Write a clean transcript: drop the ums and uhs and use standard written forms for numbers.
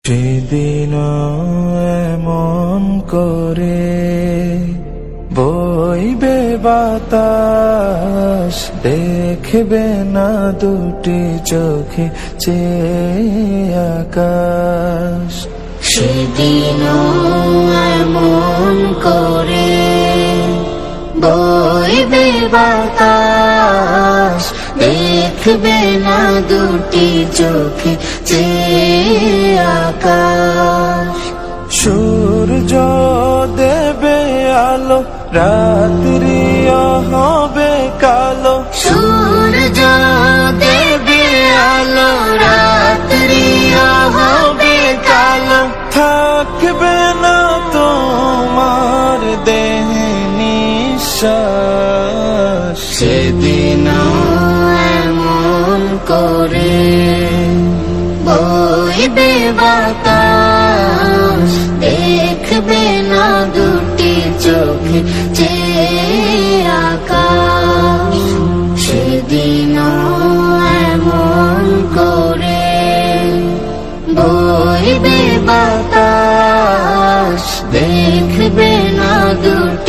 সেদিন এমন করে বইবে বাতাস, দেখবে না দুটি চোখে চেয়ে আকাশ। সেদিন এমন করে বইবে বাতাস, দেখবে না দুটি চোখে চেয়ে আকাশ। সূর্য দেবে আলো, রাত্রিও হবে কালো। সূর্য দেবে আলো, রাত্রিও হবে কালো। থাকবে না তোমার দেহে নিঃশ্বাস। সেদিন এমন করে বইবে বাতাস, দেখবে না দুটি চোখে চেয়ে আকাশ। সেদিন এমন করে বইবে বাতাস, দেখবে না দুটি